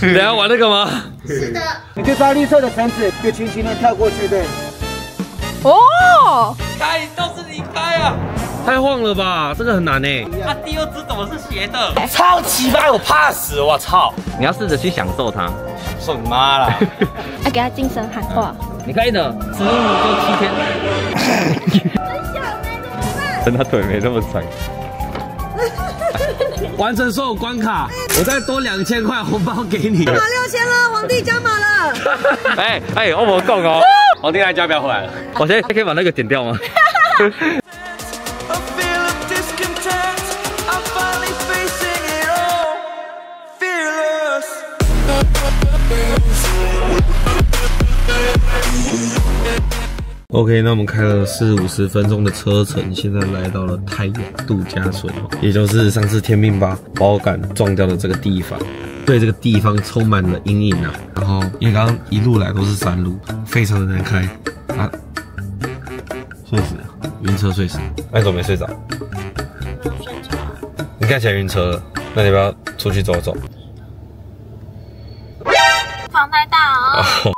你等下玩那个吗？是的。你就抓绿色的绳子，就轻轻的跳过去，对。哦，开都是你开啊！太晃了吧，这个很难呢。啊，第二只怎么是斜的？超奇葩，我怕死，我操！你要试着去享受它。受你妈啦！要给他精神喊话。你可以的，15就7天。很小呢，怎么办？但他腿没那么长。完成所有关卡，我再多2000块红包给你。加码6000了，皇帝加码了。我没讲哦，皇帝来家不要回来了。我现在可以把那个剪掉吗？OK， 那我们开了40-50分钟的车程，现在来到了太阳度假村，也就是上次天命把我杆撞掉的这个地方。对这个地方充满了阴影啊。然后因为刚刚一路来都是山路，非常的难开啊，睡死了，晕车睡死。那你怎么没睡着？你看起来晕车了，那你要不要出去走走？放太大哦。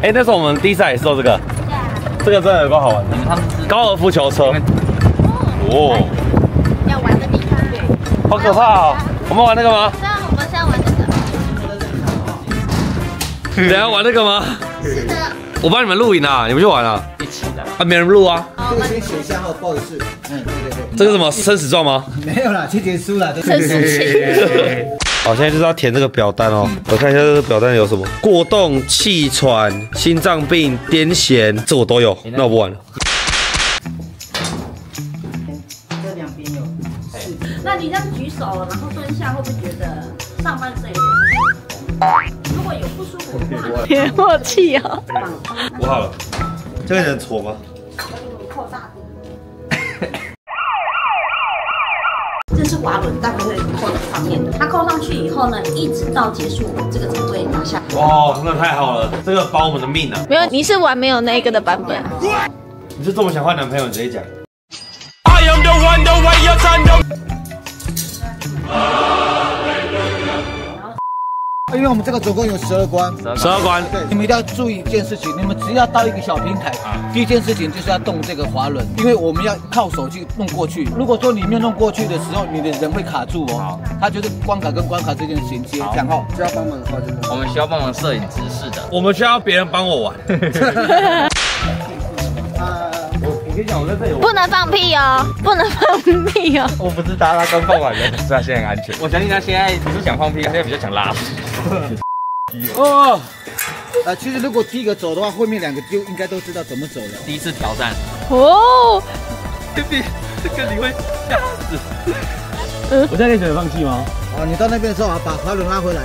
那是我们第一次来做这个。这个真的有够好玩的，高尔夫球车。哦，要玩的地方。好可怕哦！我们玩那个吗？对啊，我们现在玩这个。你等下玩那个吗？是的。我帮你们录影啊，你们去玩啊。一起的。啊，没人录啊。这个先写一下哈，不好意思。对对对。这个什么生死状吗？没有啦，去结束了。生死情。好，现在就是要填这个表单哦。我看一下这个表单有什么：过动、气喘、心脏病、癫痫，这我都有。那我不玩了。这两边有。那你这样举手，然后蹲下，会不会觉得上半身有点不舒服？如果有不舒服的话，别默契哦。我好了，这个能搓吗？扣大腿。这是滑轮，大概会扣在上面的。它扣上去以后呢，一直到结束这个才会拿下。哇，那太好了，这个保我们的命啊！没有，你是玩没有那个的版本。你就这么想换男朋友，你直接讲。因为我们这个总共有12关，12关。对，你们一定要注意一件事情，你们只要到一个小平台，第一件事情就是要动这个滑轮，因为我们要靠手去弄过去。如果说你没有弄过去的时候，你的人会卡住哦。它就是关卡跟关卡之间的衔接。讲哦，需要帮忙的话就。我们需要帮忙摄影直视的。我们需要别人帮我玩。我跟你讲，我在这里不能放屁哦，不能放屁哦。我不是搭他刚放完的，所以他现在很安全。我相信他现在不是想放屁，他现在比较想拉屎。哦，其实如果第一个走的话，后面2个就应该都知道怎么走了。第一次挑战。哦，这个你会吓死。我现在可以选择放弃吗？你到那边的时候把滑轮拉回来。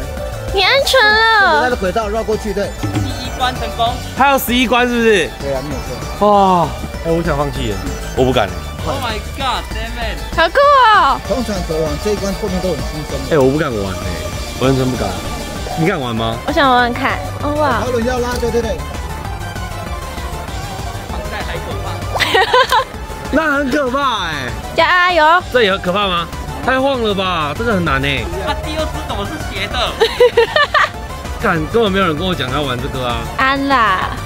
你安全了。那个轨道绕过去，对。第1关成功。还有11关是不是？对啊，没有错。哇，我想放弃了，我不敢。Oh my god, damn it！ 好酷哦！通常走完这一关后面都很轻松。我不敢玩我认真不敢。你敢玩吗？我想玩玩看。哦哇！滑轮要拉，对对对。防晒还可怕。那很可怕加油！这也很可怕吗？太晃了吧，这个很难啊，第二只怎么是斜的？干，根本没有人跟我讲要玩这个啊。安啦！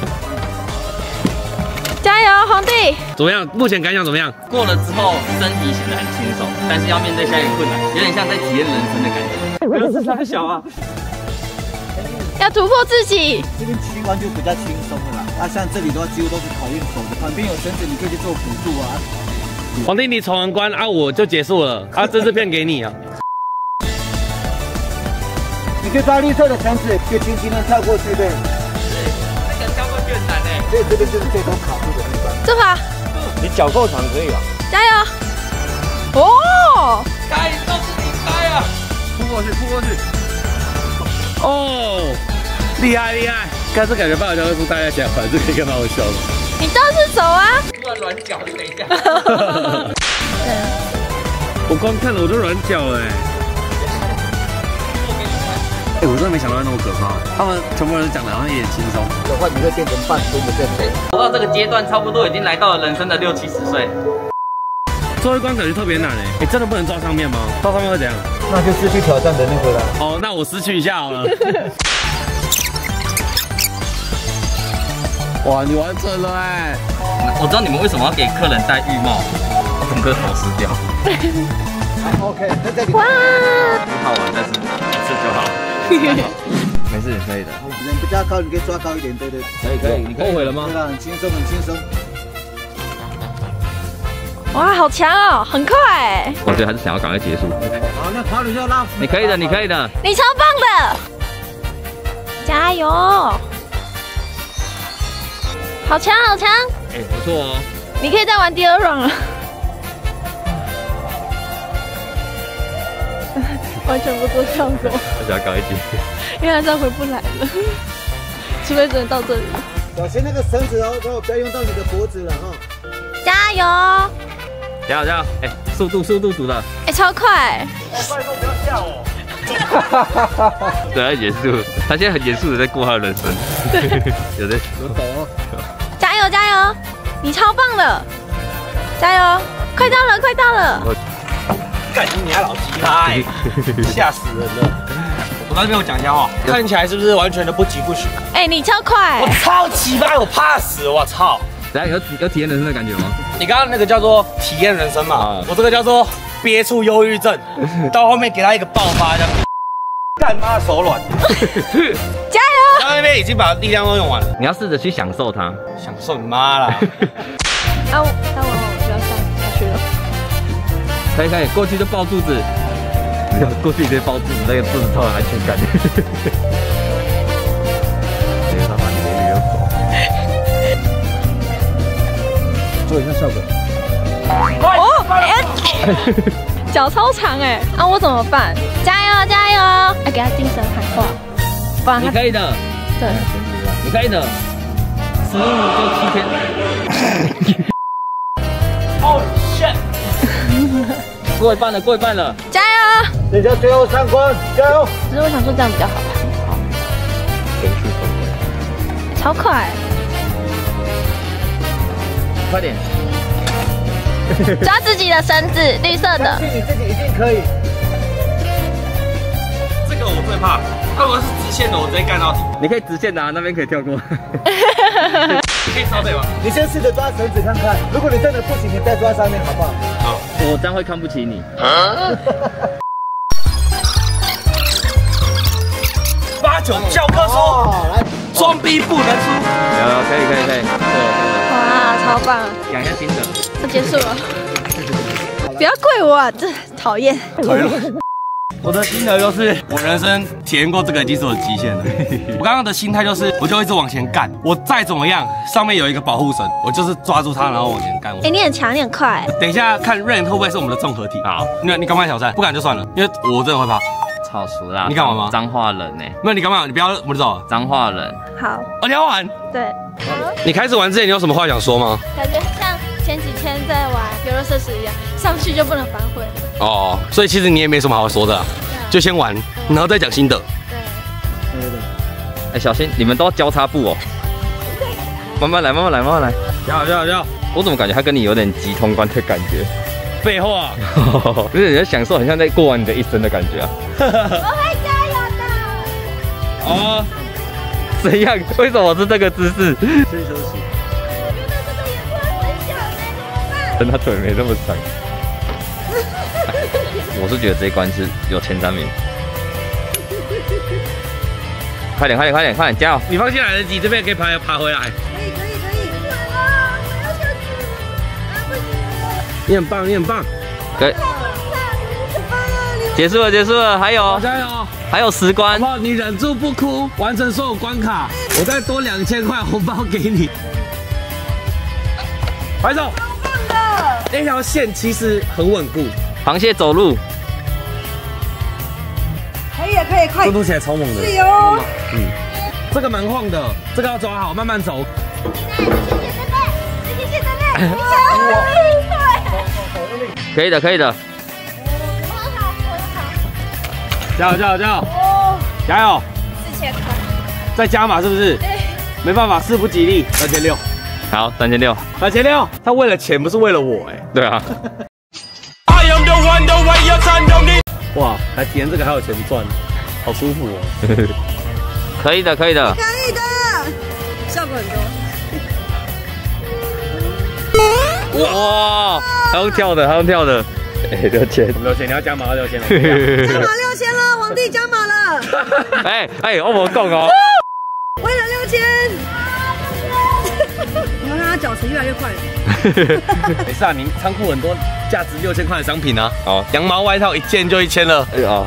加油，皇帝！怎么样？目前感想怎么样？过了之后，身体显得很轻松，但是要面对下一个困难，有点像在体验人生的感觉。这是太小啊！要突破自己。这边7关就比较轻松了啦。像这里的话，几乎都是考验手的，旁边有绳子，你可以去做辅助啊。皇帝，你闯完关啊，我就结束了啊，这支片给你啊。你就抓绿色的绳子，就轻轻的跳过去，对。那个跳过去很难所以这边就是最多卡住的地方。这把，你脚够长可以吧？加油！哦，开都是你开啊！扑过去，扑过去。哦，厉害厉害！但是感觉半小时大家想玩这个应该蛮好笑的。你倒是走啊！突然软脚，等一下。我光看了我都软脚了我真的没想到会那么可怕。他们全部人讲的好像也很轻松。的话，你会变成半蹲的变肥。走到这个阶段，差不多已经来到了人生的60、70岁。最后一关感觉特别难哎，真的不能抓上面吗？抓上面会怎样？那就失去挑战的那个了。哦，那我失去一下好了。哇，你完成了哎！我知道你们为什么要给客人戴浴帽，整个头湿掉。OK， 那这里哇，很好玩，但是一次就好。没事，可以的。人比较高，你可以抓高一点，对对。可以，你后悔了吗？对吧？很轻松，很轻松。哇，好强哦，很快哎！我觉得还是想要赶快结束。好，那跑你就拉。你可以的，你可以的。你超棒的，加油！好强，好强！哎，不错哦。你可以再玩第2 round 了。完全不做效果，而且要高一点，因为他这样回不来了，除非只能到这里。小心那个绳子哦，不要用到你的脖子了哈。加油！加油加油！哎，速度足的。哎，超快！快动，不要吓我。对，他严肃，他现在很严肃的在过他的人生。有的。有抖哦。加油加油！你超棒的！加油！快到了，快到了！干你还老鸡巴，吓死人了！我在这边我讲一下话，看起来是不是完全的不疾不徐？哎，你超快！我超鸡巴，我怕死，我操！等下有体验人生的感觉吗？你刚刚那个叫做体验人生嘛，我这个叫做憋出忧郁症，到后面给他一个爆发，这样干妈手软。加油！他那边已经把力量都用完了，你要试着去享受它。享受你妈啦！啊，我就要下去了。可以，过去就抱柱子，过去直接抱柱子，那个柱子超有安全感。直接把你的鱼走。做一下效果。哦，脚超长哎，啊，我怎么办？加油加油！要给他精神喊话，不然他你可以的，对，你可以的。15就7天。Oh shit！ 过一半了，过一半了，加油！人家最后3关，加油！只是我想说这样比较好看，连续分位，超快，快点，抓自己的绳子，绿色的。你自己一定可以。这个我最怕，如果是直线的，我直接干到底。你可以直线的，那边可以跳过。你可以稍等吗？你先试着抓绳子看看，如果你真的不行，你再抓上面好不好？好，我这样会看不起你。89教科书，来，装逼不能输。有，可以。哇，超棒！讲一下心得。要结束了，不要跪我啊，这讨厌。我的心得就是，我人生体验过这个已经是我的极限了。我刚刚的心态就是，我就一直往前干，我再怎么样，上面有一个保护绳，我就是抓住它，然后往前干。哎，你很强，你很快。等一下看 Rain 会不会是我们的综合体？好，你敢不敢挑战？不敢就算了，因为我真的会怕。超熟啦！你敢玩吗？彰化人呢？没有，你敢不敢？你不要我就走了。彰化人。好。哦，你要玩？对。你开始玩之前，你有什么话想说吗？感觉像前几天在玩游乐设施一样，上去就不能反悔。哦，所以其实你也没什么好说的，就先玩，然后再讲心得。对。哎，小心，你们都要交叉步哦。慢慢来。加油！我怎么感觉他跟你有点急通关的感觉？废话，不是你在享受，很像在过完你的一生的感觉啊。我会加油的。哦，怎样？为什么我是这个姿势？先休息。我觉得这个也不能分享呢，怎么办？但他腿没那么长。我是觉得这一关是有前3名。快点，加油！你放心来得及，这边可以爬回来。可以。啊，我要下去了，啊，不行了。你很棒。对。结束了，还有加油！还有10关，好不好？你忍住不哭，完成所有关卡，我再多2000块红包给你。拍手！那条线其实很稳固，螃蟹走路。可以，快速度起来超猛的。是哟。这个蛮晃的，这个要抓好，慢慢走。可以的。加油！加油！4000块，再加码是不是？对。没办法，事不吉利，3600。好，3600。他为了钱，不是为了我哎。对啊。哇，还体验这个还有钱赚，好舒服哦。可以的，可以的。可以的，效果很多。哇，还用跳的，还用跳的。哎，6000，你要加码到6000了。加码6000了，皇帝加码了。哎，我没讲哦。为了6000。你们看他脚程越来越快了。没事啊，你仓库很多价值6000块的商品啊。哦，羊毛外套一件就1000了。哎呀，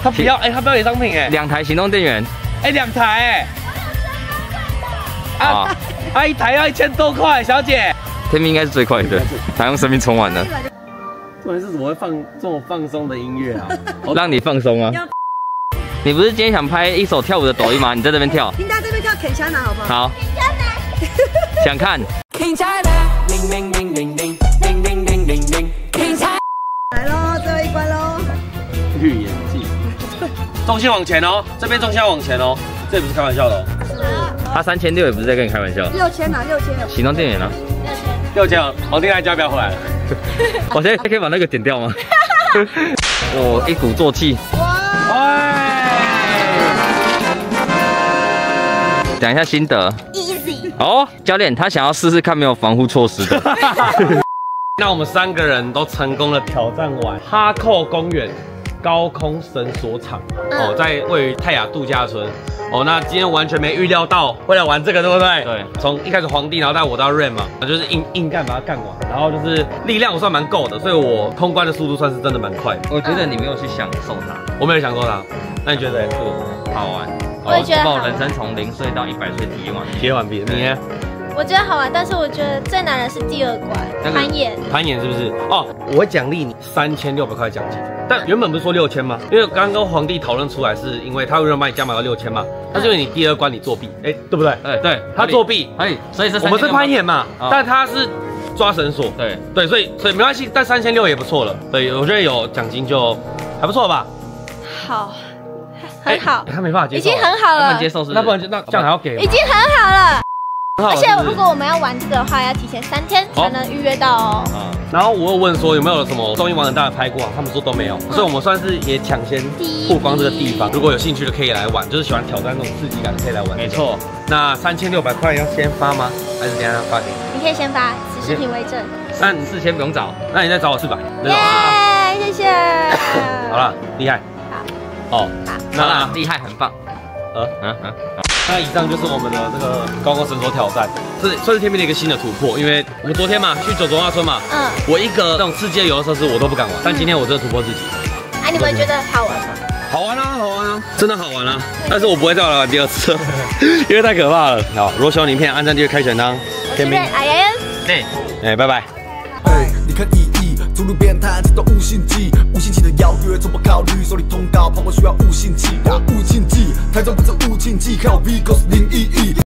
他不要给商品哎，2台行动电源。哎，2台哎。一台要1000多块，小姐。天命应该是最快的，他用生命充完了。重点是怎么会放这么放松的音乐啊？让你放松啊！你不是今天想拍一首跳舞的抖音吗？你在这边跳。你在这边跳肯加拿好不好？好。想看。来喽，最后一关喽。预言记。重心往前哦，这边重心要往前哦，这也不是开玩笑的哦。他3600也不是在跟你开玩笑。6000啊，6000。行动电源呢？6000，皇帝那家不要回来了。我现在可以把那个剪掉吗？哦，一鼓作气。讲一下心得。Easy。哦，教练他想要试试看没有防护措施的。那我们3个人都成功的挑战完哈扣公园高空绳索场哦，在位于泰雅度假村哦。那今天完全没预料到会来玩这个，对不对？对。从一开始皇帝，然后到我到 Rain 嘛，就是硬干把它干完，然后就是力量我算蛮够的，所以我通关的速度算是真的蛮快的。我觉得你没有去享受它，我没有享受它。那你觉得好玩？我也觉得把我人生从0岁到100岁体验完毕。你呢？我觉得好玩，但是我觉得最难的是第2关攀岩。攀岩是不是？哦，我会奖励你3600块奖金。但原本不是说6000吗？因为刚刚跟皇帝讨论出来，是因为他会帮你加码到6000嘛。但是因为你第2关你作弊，哎，对不对？对，他作弊，所以是我们是攀岩嘛，但他是抓绳索。对，所以没关系，但3600也不错了。对，我觉得有奖金就还不错吧。好，很好。他没办法接受，已经很好了。不能接受是？那不然就那这样还要给？已经很好了。而且如果我们要玩这个的话，要提前3天才能预约到哦。然后我有问说有没有什么综艺玩很大的拍过，他们说都没有，所以我们算是也抢先曝光这个地方。如果有兴趣的可以来玩，就是喜欢挑战那种刺激感的可以来玩。没错。那3600块要先发吗？还是等下发给你？你可以先发，此视频为证。那你4000不用找，那你再找我400。耶，谢谢。好了，厉害。好。哦，那厉害，很棒。那以上就是我们的这个高空绳索挑战，这算是天命的一个新的突破。因为我们昨天嘛去走文化村嘛，我一个那种刺激的游乐设施我都不敢玩，但今天我真的突破自己。你们觉得好玩吗？好玩啊，真的好玩啊！但是我不会再来玩第2次，因为太可怕了。好，如果喜欢影片，按赞、订阅、开小铃铛。天命，拜拜。你看意义，诸如变态，这都无心计，无心计的邀约从不考虑，手里通告，跑过需要无心计，无禁忌，台中不是无禁忌，靠 V 狗是零意义。